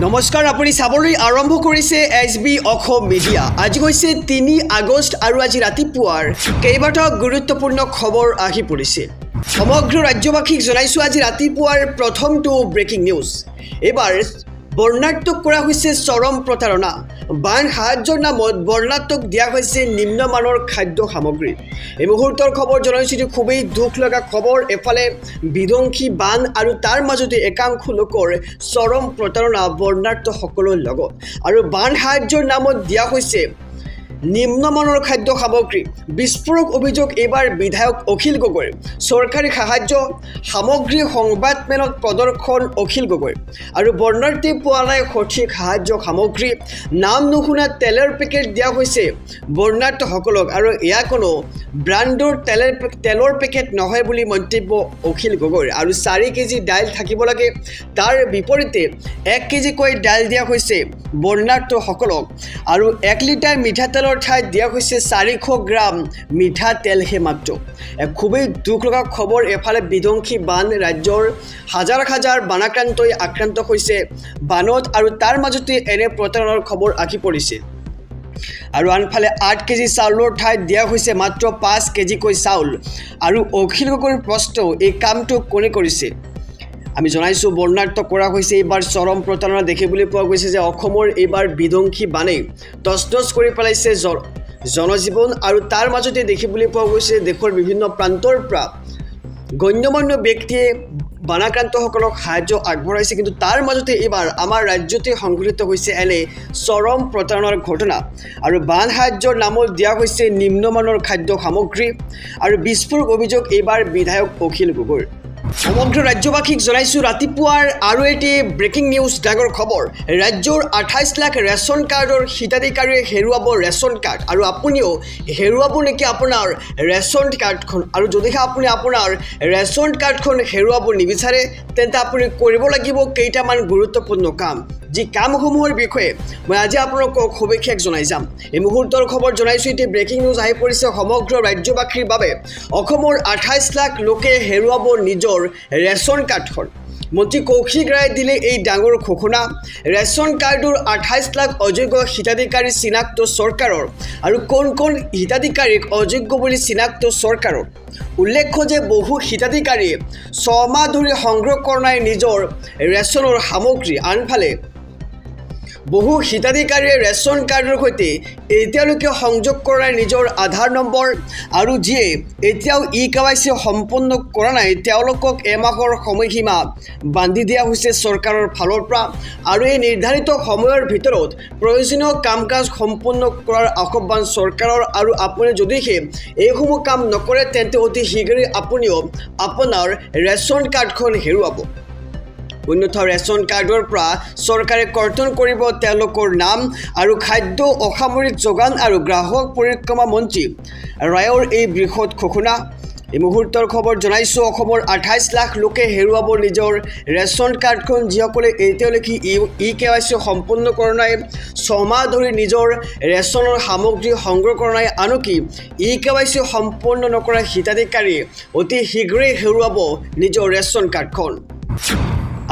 নমস্কাৰ, আপুনি চাবলৈ আৰম্ভ কৰিছে SB অসম মিডিয়া। আজি হৈছে 3 আগষ্ট আৰু আজি ৰাতিপুৱাৰ কেইবাটাও গুৰুত্বপূৰ্ণ খবৰ আহি পৰিছে। সমগ্ৰ ৰাজ্যবাসীক জনাইছোঁ আজি ৰাতিপুৱাৰ প্ৰথমটো ব্ৰেকিং নিউজ। এবাৰ বৰ্ণাঢ্যক কৰা হৈছে চৰম প্ৰতাৰণা। বান সাহায্যৰ নামত বৰ্ণাঢ্যক দিয়া হৈছে নিম্নমানৰ খাদ্য সামগ্ৰী। এই মুহূৰ্তৰ খবৰ জনাইছোঁ, খুবেই দুখ লগা খবৰ। এফালে বিধ্বংসী বান আৰু তাৰ মাজতে একাংশ লোকৰ চৰম প্ৰতাৰণা বৰ্ণাঢ্যসকলৰ লগত। আৰু বান সাহায্যৰ নামত দিয়া হৈছে নিম্নমানৰ খাদ্য সামগ্ৰী। বিস্ফোৰক অভিযোগ এইবাৰ বিধায়ক অখিল গগৈ। চৰকাৰী সাহায্য সামগ্ৰী সংবাদমেলত প্ৰদৰ্শন অখিল গগৈ। আৰু বৰ্ণাঢ্যই পোৱা নাই সঠিক সাহায্য সামগ্ৰী। নাম নুশুনা তেলৰ পেকেট দিয়া হৈছে বৰ্ণাঢ্যসকলক। আৰু এয়া কোনো ব্ৰাণ্ডৰ তেলৰ পেকেট নহয় বুলি মন্তব্য অখিল গগৈৰ। আৰু 4 কেজি দাইল থাকিব লাগে, তাৰ বিপৰীতে 1 কেজিকৈ দাইল দিয়া হৈছে বৰ্ণাঢ্যসকলক। আৰু 1 লিটাৰ মিঠাতেলৰ ঠাইত দিয়া হৈছে 400 গ্ৰাম মিঠাতেলহে মাত্ৰ। এক খুবেই দুখ লগা খবৰ। এফালে বিধ্বংসী বান, ৰাজ্যৰ হাজাৰ হাজাৰ বানাক্ৰান্তই আক্ৰান্ত হৈছে বানত, আৰু তাৰ মাজতে এনে প্ৰতাৰণাৰ খবৰ আহি পৰিছে। আৰু আনফালে 8 কেজি চাউলৰ ঠাইত দিয়া হৈছে মাত্ৰ 5 কেজিকৈ চাউল। আৰু অখিল গগৈৰ প্ৰশ্ন, এই কামটো কোনে কৰিছে? আমি জনাইছোঁ বৰ্ণাঢ্য কৰা হৈছে এইবাৰ চৰম প্ৰতাৰণা। দেখিবলৈ পোৱা গৈছে যে অসমৰ এইবাৰ বিধ্বংসী বানে তছনছ কৰি পেলাইছে জনজীৱন। আৰু তাৰ মাজতে দেখিবলৈ পোৱা গৈছে দেশৰ বিভিন্ন প্ৰান্তৰ পৰা গণ্যমান্য ব্যক্তিয়ে বানাক্ৰান্তসকলক সাহায্য আগবঢ়াইছে। কিন্তু তাৰ মাজতে এইবাৰ আমাৰ ৰাজ্যতে সংঘটিত হৈছে এনে চৰম প্ৰতাৰণাৰ ঘটনা। আৰু বান সাহায্যৰ নামত দিয়া হৈছে নিম্নমানৰ খাদ্য সামগ্ৰী। আৰু বিস্ফোৰক অভিযোগ এইবাৰ বিধায়ক অখিল গগৈৰ। সমগ্ৰ ৰাজ্যবাসীক জনাইছোঁ ৰাতিপুৱাৰ আৰু এটি ব্ৰেকিং নিউজ, ডাঙৰ খবৰ। ৰাজ্যৰ 28 লাখ ৰেচন কাৰ্ডৰ হিতাধিকাৰীয়ে হেৰুৱাব ৰেচন কাৰ্ড। আৰু আপুনিও হেৰুৱাব নেকি আপোনাৰ ৰেচন কাৰ্ডখন? আৰু যদিহে আপুনি আপোনাৰ ৰেচন কাৰ্ডখন হেৰুৱাব নিবিচাৰে, তেন্তে আপুনি কৰিব লাগিব কেইটামান গুৰুত্বপূৰ্ণ কাম। যি কামসমূহৰ বিষয়ে মই আজি আপোনালোকক সবিশেষ জনাই যাম। এই মুহূৰ্তৰ খবৰ জনাইছোঁ, এতিয়া ব্ৰেকিং নিউজ আহি পৰিছে সমগ্ৰ ৰাজ্যবাসীৰ বাবে। অসমৰ 28 লাখ লোকে হেৰুৱাব নিজৰ ৰেচন কাৰ্ডখন। মন্ত্ৰী কৌশিক ৰায়ে দিলে এই ডাঙৰ ঘোষণা। ৰেচন কাৰ্ডৰ 28 লাখ অযোগ্য হিতাধিকাৰী চিনাক্ত চৰকাৰৰ। আৰু কোন হিতাধিকাৰীক অযোগ্য বুলি চিনাক্ত চৰকাৰৰ। উল্লেখ্য যে বহু হিতাধিকাৰীয়ে 6 মাহ ধৰি সংগ্ৰহ কৰা নাই নিজৰ ৰেচনৰ সামগ্ৰী। আনফালে বহু হিতাধিকাৰীয়ে ৰেচন কাৰ্ডৰ সৈতে এতিয়ালৈকে সংযোগ কৰা নাই নিজৰ আধাৰ নম্বৰ। আৰু যিয়ে এতিয়াও KYC সম্পন্ন কৰা নাই, তেওঁলোকক এমাহৰ সময়সীমা বান্ধি দিয়া হৈছে চৰকাৰৰ ফালৰ পৰা। আৰু এই নিৰ্ধাৰিত সময়ৰ ভিতৰত প্ৰয়োজনীয় কাম কাজ সম্পন্ন কৰাৰ আহ্বান চৰকাৰৰ। আৰু আপুনি যদিহে এইসমূহ কাম নকৰে, তেন্তে অতি শীঘ্ৰেই আপুনিও আপোনাৰ ৰেচন কাৰ্ডখন হেৰুৱাব। অন্যথা ৰেচন কাৰ্ডৰ পৰা চৰকাৰে কৰ্তন কৰিব তেওঁলোকৰ নাম। আৰু খাদ্য অসামৰিক যোগান আৰু গ্ৰাহক পৰিক্ৰমা মন্ত্ৰী ৰায়ৰ এই বৃহৎ ঘোষণা। এই মুহূৰ্তৰ খবৰ জনাইছোঁ, অসমৰ 28 লাখ লোকে হেৰুৱাব নিজৰ ৰেচন কাৰ্ডখন। যিসকলে এতিয়ালৈকে KYC সম্পন্ন কৰা নাই, 6 মাহ ধৰি নিজৰ ৰেচনৰ সামগ্ৰী সংগ্ৰহ কৰা নাই, আনকি KYC সম্পন্ন নকৰা হিতাধিকাৰীয়ে অতি শীঘ্ৰেই হেৰুৱাব নিজৰ ৰেচন কাৰ্ডখন।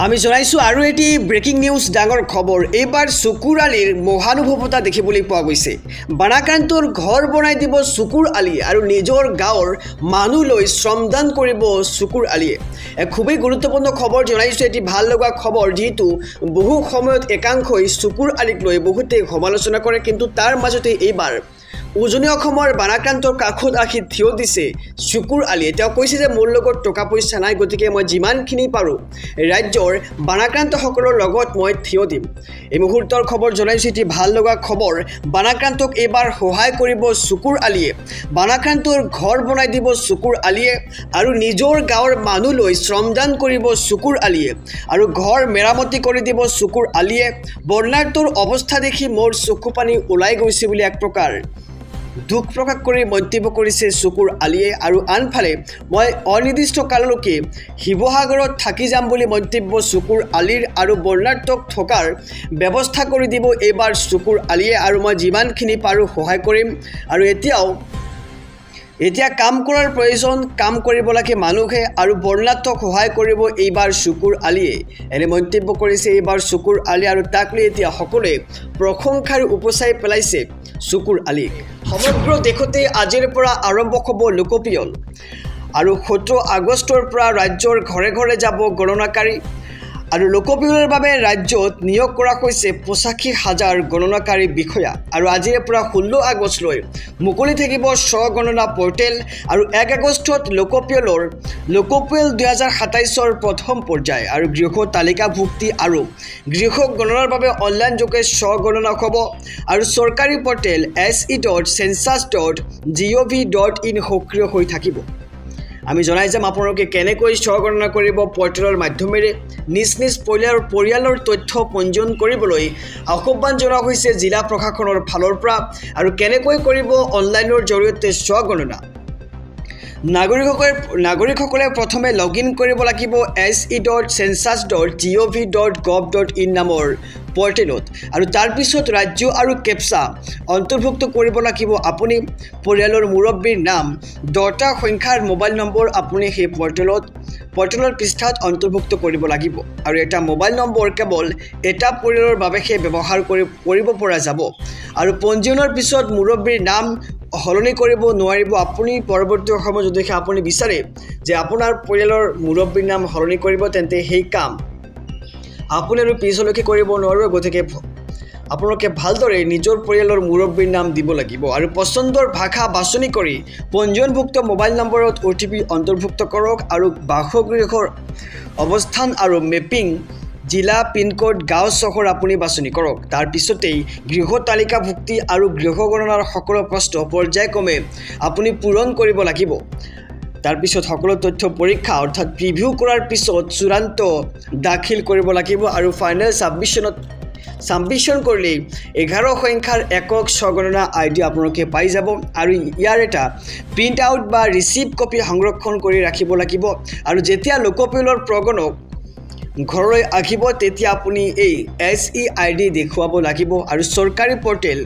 আমি জনাইছোঁ আৰু এটি ব্ৰেকিং নিউজ, ডাঙৰ খবৰ। এইবাৰ চকুৰ আলিৰ মহানুভৱতা দেখিবলৈ পোৱা গৈছে। বানাক্ৰান্তৰ ঘৰ বনাই দিব চকুৰ আলিয়ে আৰু নিজৰ গাঁৱৰ মানুহ লৈ শ্ৰমদান কৰিব চকুৰ আলিয়ে। এক খুবেই গুৰুত্বপূৰ্ণ খবৰ জনাইছোঁ, এটি ভাল লগা খবৰ। যিহেতু বহু সময়ত একাংশই চকুৰ আলিক লৈ বহুতে সমালোচনা কৰে, কিন্তু তাৰ মাজতে এইবাৰ উজনি অসমৰ বানাক্ৰান্তৰ কাষত আহি থিয় দিছে চকুৰ আলিয়ে। তেওঁ কৈছে যে মোৰ লগত টকা পইচা নাই, গতিকে মই যিমানখিনি পাৰোঁ ৰাজ্যৰ বানাক্ৰান্তসকলৰ লগত মই থিয় দিম। এই মুহূৰ্তৰ খবৰ জনাইছোঁ, এটি ভাল লগা খবৰ। বানাক্ৰান্তক এইবাৰ সহায় কৰিব চকুৰ আলিয়ে। বানাক্ৰান্তৰ ঘৰ বনাই দিব চকুৰ আলিয়ে আৰু নিজৰ গাঁৱৰ মানুহ লৈ শ্ৰমদান কৰিব চকুৰ আলিয়ে আৰু ঘৰ মেৰামতি কৰি দিব চকুৰ আলিয়ে। বৰ্ণাঢ্যৰ অৱস্থা দেখি মোৰ চকু পানী ওলাই গৈছে বুলি এক প্ৰকাৰ দুখ প্ৰকাশ কৰি মন্তব্য কৰিছে চকুৰ আলিয়ে। আৰু আনফালে মই অনিৰ্দিষ্ট কাললৈকে শিৱসাগৰত থাকি যাম বুলি মন্তব্য চকুৰ আলিৰ। আৰু বৰ্ণাঢ্যক থকাৰ ব্যৱস্থা কৰি দিব এইবাৰ চকুৰ আলিয়ে। আৰু মই যিমানখিনি পাৰোঁ সহায় কৰিম। আৰু এতিয়াও এতিয়া কাম কৰাৰ প্ৰয়োজন, কাম কৰিব লাগে মানুহে আৰু বৰ্ণাঢ্যক সহায় কৰিব এইবাৰ চকুৰ আলিয়ে। এনে মন্তব্য কৰিছে এইবাৰ চকুৰ আলি আৰু তাক লৈ এতিয়া সকলোৱে প্ৰশংসাৰ উপচাই পেলাইছে চকুৰ আলিক। সমগ্ৰ দেশতে আজিৰ পৰা আৰম্ভ হ'ব লোকপিয়ল আৰু 17 আগষ্টৰ পৰা ৰাজ্যৰ ঘৰে ঘৰে যাব গণনাকাৰী আৰু লোকপিয়লৰ বাবে ৰাজ্যত নিয়োগ কৰা হৈছে 85,000 গণনাকাৰী বিষয়া আৰু আজিৰে পৰা 16 আগষ্টলৈ মুকলি থাকিব স্বগণনা পৰ্টেল আৰু 1 আগষ্টত লোকপিয়ল 2027ৰ প্ৰথম পৰ্যায় আৰু গৃহ তালিকাভুক্তি আৰু গৃহ গণনাৰ বাবে অনলাইন যোগে স্বগণনা হ'ব আৰু চৰকাৰী পৰ্টেল se.census.gov.in সক্ৰিয় হৈ থাকিব। আমি জনাই যাম আপোনালোকে কেনেকৈ স্বগণনা কৰিব পৰ্টেলৰ মাধ্যমেৰে নিজ নিজ পৰিয়ালৰ তথ্য পঞ্জীয়ন কৰিবলৈ আহ্বান জনোৱা হৈছে জিলা প্ৰশাসনৰ ফালৰ পৰা আৰু কেনেকৈ কৰিব অনলাইনৰ জৰিয়তে স্বগণনা। নাগৰিকসকলে প্ৰথমে লগইন কৰিব লাগিব se.census.gov.in নামৰ পৰ্টেলত আৰু তাৰপিছত ৰাজ্য আৰু কেপচা অন্তৰ্ভুক্ত কৰিব লাগিব। আপুনি পৰিয়ালৰ মুৰব্বীৰ নাম 10টা সংখ্যাৰ মোবাইল নম্বৰ আপুনি সেই পৰ্টেলৰ পৃষ্ঠাত অন্তৰ্ভুক্ত কৰিব লাগিব আৰু এটা মোবাইল নম্বৰ কেৱল এটা পৰিয়ালৰ বাবেহে ব্যৱহাৰ কৰিব পৰা যাব আৰু পঞ্জীয়নৰ পিছত মুৰব্বীৰ নাম সলনি কৰিব নোৱাৰিব। আপুনি পৰৱৰ্তী সময়ত যদি আপুনি বিচাৰে যে আপোনাৰ পৰিয়ালৰ মুৰব্বীৰ নাম সলনি কৰিব তেন্তে সেই কাম আপুনি আৰু পিছলৈকে কৰিব নোৱাৰিব। গতিকে আপোনালোকে ভালদৰে নিজৰ পৰিয়ালৰ মুৰব্বীৰ নাম দিব লাগিব আৰু পচন্দৰ ভাষা বাছনি কৰি পঞ্জীয়নভুক্ত মোবাইল নম্বৰত OTP অন্তৰ্ভুক্ত কৰক আৰু বাসগৃহৰ অৱস্থান আৰু মেপিং জিলা পিনক'ড গাঁও চহৰ আপুনি বাছনি কৰক। তাৰপিছতেই গৃহ তালিকাভুক্তি আৰু গৃহ গণনাৰ সকলো প্ৰশ্ন পৰ্যায়ক্ৰমে আপুনি পূৰণ কৰিব লাগিব। তাৰপিছত সকলো তথ্য পৰীক্ষা অৰ্থাৎ প্ৰিভিউ কৰাৰ পিছত চূড়ান্ত দাখিল কৰিব লাগিব আৰু ফাইনেল ছাবমিশ্যন কৰিলে 11 সংখ্যাৰ একক স্বগণনা ID আপোনালোকে পাই যাব আৰু ইয়াৰ এটা প্ৰিণ্ট আউট বা ৰিচিপ্ট কপি সংৰক্ষণ কৰি ৰাখিব লাগিব আৰু যেতিয়া লোকপিয়লৰ প্ৰগণক ঘৰলৈ আহিব তেতিয়া আপুনি এই SEID দেখুৱাব লাগিব আৰু চৰকাৰী পৰ্টেল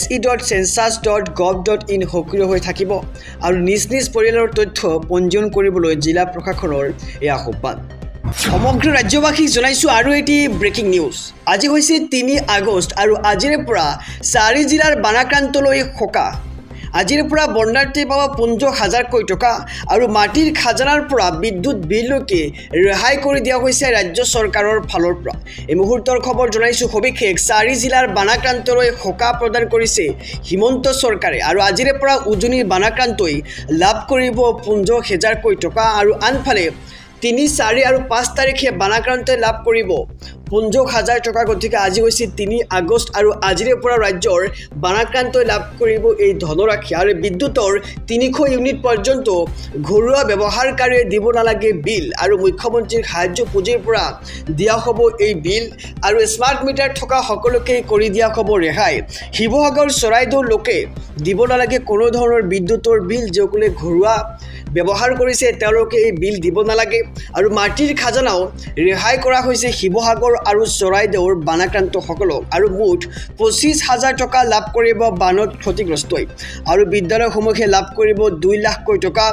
se.census.gov.in সক্ৰিয় হৈ থাকিব আৰু নিজ নিজ পৰিয়ালৰ তথ্য পঞ্জীয়ন কৰিবলৈ জিলা প্ৰশাসনৰ এই আহ্বান। সমগ্ৰ ৰাজ্যবাসীক জনাইছোঁ আৰু এটি ব্ৰেকিং নিউজ। আজি হৈছে 3 আগষ্ট আৰু আজিৰে পৰা 4 জিলাৰ বানাক্ৰান্তলৈ সকাহ। আজিৰ পৰা বৰ্ণাৰ্থী পাব 15,000কৈ টকা আৰু মাটিৰ খাজানাৰ পৰা বিদ্যুৎ বিললৈকে ৰেহাই কৰি দিয়া হৈছে ৰাজ্য চৰকাৰৰ ফালৰ পৰা। এই মুহূৰ্তৰ খবৰ জনাইছোঁ সবিশেষ। 4 জিলাৰ বানাক্ৰান্তলৈ সকাহ প্ৰদান কৰিছে হিমন্ত চৰকাৰে আৰু আজিৰে পৰা উজনিৰ বানাক্ৰান্তই লাভ কৰিব 15,000কৈ টকা আৰু আনফালে 3, 4 আৰু 5 তাৰিখে বানাক্ৰান্তই লাভ কৰিব 15,000 টকা। গতিকে আজি হৈছে 3 আগষ্ট আৰু আজিৰে পৰা ৰাজ্যৰ বানাক্ৰান্তই লাভ কৰিব এই ধনৰাশি আৰু বিদ্যুতৰ 300 ইউনিট পৰ্যন্ত ঘৰুৱা ব্যৱহাৰকাৰীয়ে দিব নালাগে বিল আৰু মুখ্যমন্ত্ৰীৰ সাহায্য পুঁজিৰ পৰা দিয়া হ'ব এই বিল আৰু স্মাৰ্ট মিটাৰ থকা সকলোকে কৰি দিয়া হ'ব ৰেহাই। শিৱসাগৰ চৰাইদেউৰ লোকে দিব নালাগে কোনো ধৰণৰ বিদ্যুতৰ বিল। যিসকলে ঘৰুৱা ব্যৱহাৰ কৰিছে তেওঁলোকে এই বিল দিব নালাগে আৰু মাটিৰ খাজানাও ৰেহাই কৰা হৈছে শিৱসাগৰ আৰু চৰাইদেউৰ বানাক্ৰান্তসকলক আৰু মুঠ 25,000 টকা লাভ কৰিব বানত ক্ষতিগ্ৰস্তই আৰু বিদ্যালয়সমূহে লাভ কৰিব 2 লাখকৈ টকা,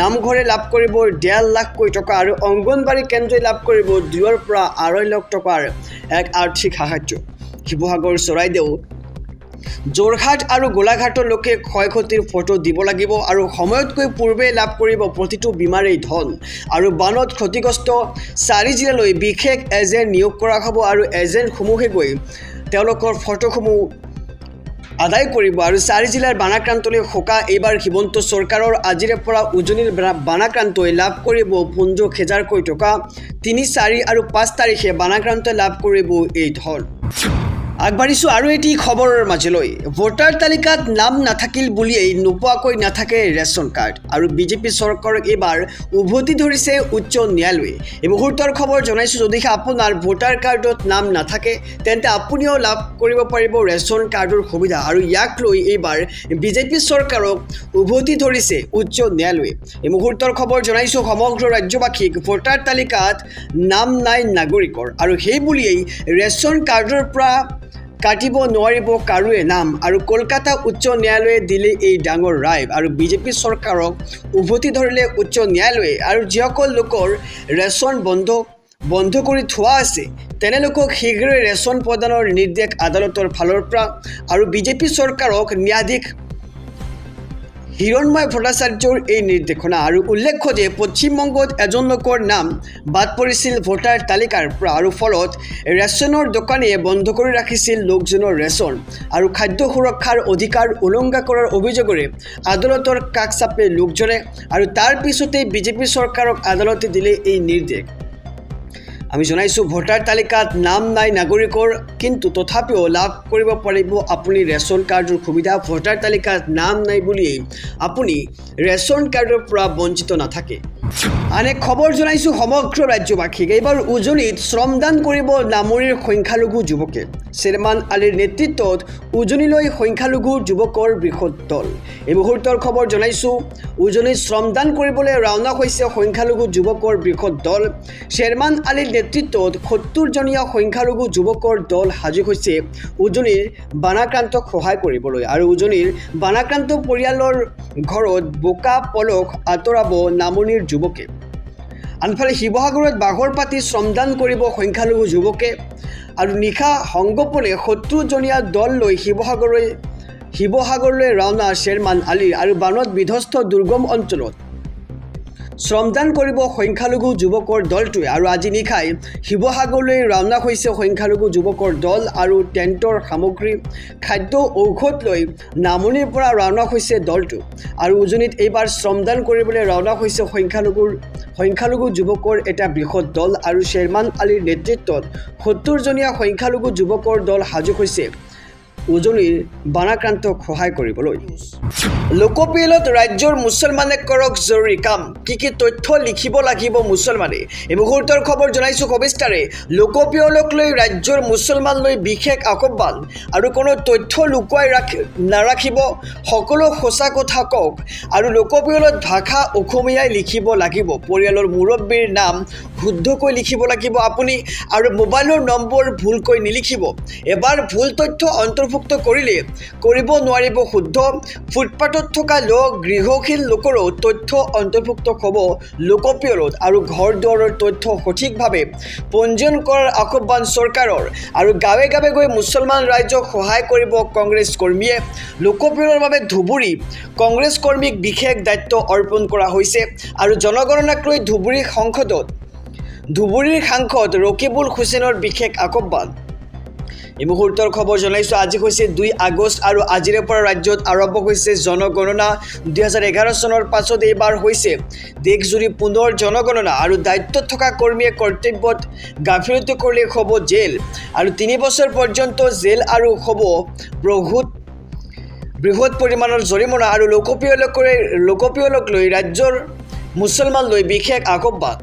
নামঘৰে লাভ কৰিব 1.5 লাখকৈ টকা আৰু অংগনবাড়ী কেন্দ্ৰই লাভ কৰিব 2 পৰা 2.5 লাখ টকাৰ এক আৰ্থিক সাহায্য। শিৱসাগৰ, চৰাইদেউ, যোৰহাট আৰু গোলাঘাটৰ লোকে ক্ষয়ক্ষতিৰ ফটো দিব লাগিব আৰু সময়তকৈ পূৰ্বে লাভ কৰিব প্ৰতিটো বীমাৰেই ধন আৰু বানত ক্ষতিগ্ৰস্ত 4 জিলালৈ বিশেষ এজেণ্ট নিয়োগ কৰা হ'ব আৰু এজেণ্টসমূহে গৈ তেওঁলোকৰ ফটোসমূহ আদায় কৰিব আৰু 4 জিলাৰ বানাক্ৰান্তলৈ সকাহ। এইবাৰ হিমন্ত চৰকাৰৰ আজিৰে পৰা উজনিৰ বানাক্ৰান্তই লাভ কৰিব 15,000কৈ টকা। 3, 4 আৰু 5 তাৰিখে বানাক্ৰান্তই লাভ কৰিব এই ধন। আগবাঢ়িছোঁ আৰু এটি খবৰৰ মাজলৈ। ভোটাৰ তালিকাত নাম নাথাকিল বুলিয়েই নোপোৱাকৈ নাথাকে ৰেচন কাৰ্ড আৰু বিজেপি চৰকাৰক এইবাৰ উভতি ধৰিছে উচ্চ ন্যায়ালয়ে। এই মুহূৰ্তৰ খবৰ জনাইছোঁ যদিহে আপোনাৰ ভোটাৰ কাৰ্ডত নাম নাথাকে তেন্তে আপুনিও লাভ কৰিব পাৰিব ৰেচন কাৰ্ডৰ সুবিধা আৰু ইয়াক লৈ এইবাৰ বিজেপি চৰকাৰক উভতি ধৰিছে উচ্চ ন্যায়ালয়ে। এই মুহূৰ্তৰ খবৰ জনাইছোঁ সমগ্ৰ ৰাজ্যবাসীক ভোটাৰ তালিকাত নাম নাই নাগৰিকৰ আৰু সেই বুলিয়েই ৰেচন কাৰ্ডৰ পৰা কাটিব নোৱাৰিব কাৰোৱে নাম আৰু কলকাতা উচ্চ ন্যায়ালয়ে দিলে এই ডাঙৰ ৰায় আৰু বিজেপি চৰকাৰক উভতি ধৰিলে উচ্চ ন্যায়ালয়ে আৰু যিসকল লোকৰ ৰেচন বন্ধ কৰি থোৱা আছে তেনে লোকক শীঘ্ৰে ৰেচন প্ৰদানৰ নিৰ্দেশ আদালতৰ ফালৰ পৰা আৰু বিজেপি চৰকাৰক ন্যায়াধীশ হিৰণময় ভট্টাচাৰ্যৰ এই নিৰ্দেশনা আৰু উল্লেখ্য যে পশ্চিমবংগত এজন লোকৰ নাম বাদ পৰিছিল ভোটাৰ তালিকাৰ পৰা আৰু ফলত ৰেচনৰ দোকানীয়ে বন্ধ কৰি ৰাখিছিল লোকজনৰ ৰেচন আৰু খাদ্য সুৰক্ষাৰ অধিকাৰ উলংঘা কৰাৰ অভিযোগেৰে আদালতৰ কাষ চাপে লোকজনে আৰু তাৰ পিছতে বিজেপি চৰকাৰক আদালতে দিলে এই নিৰ্দেশ আমি জনাইছোঁ ভোটাৰ তালিকাত নাম নাই নাগৰিকৰ কিন্তু তথাপিও লাভ কৰিব পাৰিব আপুনি ৰেচন কাৰ্ডৰ সুবিধা ভোটাৰ তালিকাত নাম নাই বুলিয়েই আপুনি ৰেচন কাৰ্ডৰ পৰা বঞ্চিত নাথাকে আন এক খবৰ জনাইছোঁ সমগ্ৰ ৰাজ্যবাসীক এইবাৰ উজনিত শ্ৰমদান কৰিব নামনিৰ সংখ্যালঘু যুৱকে শ্বেৰমান আলীৰ নেতৃত্বত উজনিলৈ সংখ্যালঘু যুৱকৰ বৃহৎ দল এই মুহূৰ্তৰ খবৰ জনাইছোঁ উজনিত শ্ৰমদান কৰিবলৈ ৰাওনা হৈছে সংখ্যালঘু যুৱকৰ বৃহৎ দল শ্বেৰমান আলীৰ নেতৃত্বত ৭০জনীয়া সংখ্যালঘু যুৱকৰ দল সাজু হৈছে উজনিৰ বানাক্ৰান্তক সহায় কৰিবলৈ আৰু উজনিৰ বানাক্ৰান্ত পৰিয়ালৰ ঘৰত বোকা পলস আঁতৰাব নামনিৰ যুৱকে আনফালে শিৱসাগৰত বাঘৰ পাতি শ্ৰমদান কৰিব সংখ্যালঘু যুৱকে আৰু নিশা সংগোপনে ৭০জনীয়া দল লৈ শিৱসাগৰলৈ ৰাওনা শ্বেৰমান আলী আৰু বানত বিধ্বস্ত দুৰ্গম অঞ্চলত শ্ৰমদান কৰিব সংখ্যালঘু যুৱকৰ দলটোৱে আৰু আজি নিশাই শিৱসাগৰলৈ ৰাওনা হৈছে সংখ্যালঘু যুৱকৰ দল আৰু টেণ্টৰ সামগ্ৰী খাদ্য ঔষধ লৈ নামনিৰ পৰা ৰাওনা হৈছে দলটো আৰু উজনিত এইবাৰ শ্ৰমদান কৰিবলৈ ৰাওনা হৈছে সংখ্যালঘু যুৱকৰ এটা বৃহৎ দল আৰু শ্বেৰমান আলীৰ নেতৃত্বত ৭০জনীয়া সংখ্যালঘু যুৱকৰ দল সাজু হৈছে উজনিৰ বানাক্ৰান্তক সহায় কৰিবলৈ লোকপিয়লত ৰাজ্যৰ মুছলমানে কৰক জৰুৰী কাম কি তথ্য লিখিব লাগিব মুছলমানে এই মুহূৰ্তৰ খবৰ জনাইছোঁ সবিস্তাৰে লোকপিয়লক লৈ ৰাজ্যৰ মুছলমানলৈ বিশেষ আহ্বান আৰু কোনো তথ্য লুকুৱাই নাৰাখিব সকলো সঁচা কথা কওক আৰু লোকপিয়লত ভাষা অসমীয়াই লিখিব লাগিব পৰিয়ালৰ মুৰব্বীৰ নাম শুদ্ধকৈ লিখিব লাগিব আপুনি আৰু মোবাইলৰ নম্বৰ ভুলকৈ নিলিখিব এবাৰ ভুল তথ্য অন্তৰ্ভুক্ত কৰিলে কৰিব নোৱাৰিব শুদ্ধ ফুটপাথত থকা লোক গৃহহীন লোকৰো তথ্য অন্তৰ্ভুক্ত হ'ব লোকপিয়লত আৰু ঘৰ দুৱাৰৰ তথ্য সঠিকভাৱে পঞ্জীয়ন কৰাৰ আহ্বান চৰকাৰৰ আৰু গাঁৱে গাঁৱে গৈ মুছলমান ৰাইজক সহায় কৰিব কংগ্ৰেছ কৰ্মীয়ে লোকপিয়লৰ বাবে ধুবুৰী কংগ্ৰেছ কৰ্মীক বিশেষ দায়িত্ব অৰ্পণ কৰা হৈছে আৰু জনগণনাক লৈ ধুবুৰীৰ সাংসদ ৰকিবুল হুছেইনৰ বিশেষ আহ্বান এই মুহূৰ্তৰ খবৰ জনাইছোঁ আজি হৈছে ২ আগষ্ট আৰু আজিৰে পৰা ৰাজ্যত আৰম্ভ হৈছে জনগণনা ২০১১ চনৰ পাছত এইবাৰ হৈছে দেশজুৰি পুনৰ জনগণনা আৰু দায়িত্বত থকা কৰ্মীয়ে কৰ্তব্যত গাফিলতি কৰিলে হ'ব জেল আৰু ৩ বছৰ পৰ্যন্ত জেল আৰু হ'ব বৃহৎ পৰিমাণৰ জৰিমনা আৰু লোকপিয়লক লৈ ৰাজ্যৰ মুছলমানলৈ বিশেষ আহ্বান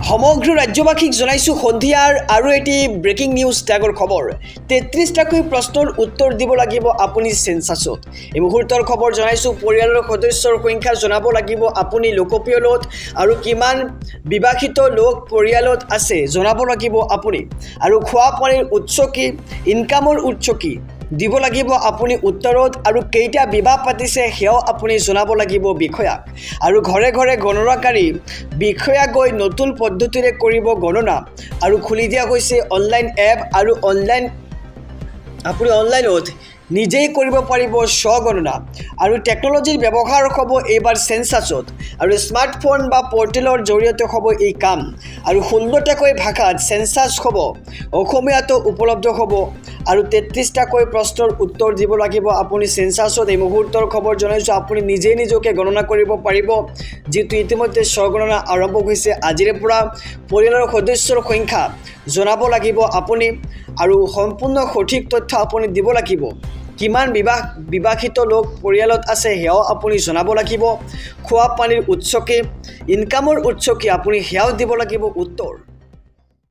সমগ্ৰ ৰাজ্যবাসীক জনাইছোঁ সন্ধিয়াৰ আৰু এটি ব্ৰেকিং নিউজ ট্যাগৰ খবৰ ৩৩টাকৈ প্ৰশ্নৰ উত্তৰ দিব লাগিব আপুনি সেন্সাছত এই মুহূৰ্তৰ খবৰ জনাইছোঁ পৰিয়ালৰ সদস্যৰ সংখ্যা জনাব লাগিব আপুনি লোকপিয়লত আৰু কিমান বিবাহিত লোক পৰিয়ালত আছে জনাব লাগিব আপুনি আৰু খোৱা পানীৰ উৎস কি ইনকামৰ উৎস কি দিব লাগিব আপুনি উত্তৰত আৰু কেইটা বিবাহ পাতিছে সেয়াও আপুনি জনাব লাগিব বিষয়াক আৰু ঘৰে ঘৰে গণনাকাৰী বিষয়া গৈ নতুন পদ্ধতিৰে কৰিব গণনা আৰু খুলি দিয়া হৈছে অনলাইন এপ আৰু আপুনি অনলাইনত নিজেই কৰিব পাৰিব স্বগণনা আৰু টেকন'লজিৰ ব্যৱহাৰ হ'ব এইবাৰ সেন্সাছত আৰু স্মাৰ্টফোন বা পৰ্টেলৰ জৰিয়তে হ'ব এই কাম আৰু ১৬টাকৈ ভাষাত সেন্সাছ হ'ব অসমীয়াতো উপলব্ধ হ'ব আৰু ৩৩টাকৈ প্ৰশ্নৰ উত্তৰ দিব লাগিব আপুনি সেন্সাছত এই মুহূৰ্তৰ খবৰ জনাইছোঁ আপুনি নিজকে গণনা কৰিব পাৰিব যিটো ইতিমধ্যে স্বগণনা আৰম্ভ হৈছে আজিৰে পৰা পৰিয়ালৰ সদস্যৰ সংখ্যা জনাব লাগিব আপুনি আৰু সম্পূৰ্ণ সঠিক তথ্য আপুনি দিব লাগিব কিমান বিবাহিত লোক পৰিয়ালত আছে সেয়াও আপুনি জনাব লাগিব খোৱা পানীৰ উৎস কি ইনকামৰ উৎস কি আপুনি সেয়াও দিব লাগিব উত্তৰ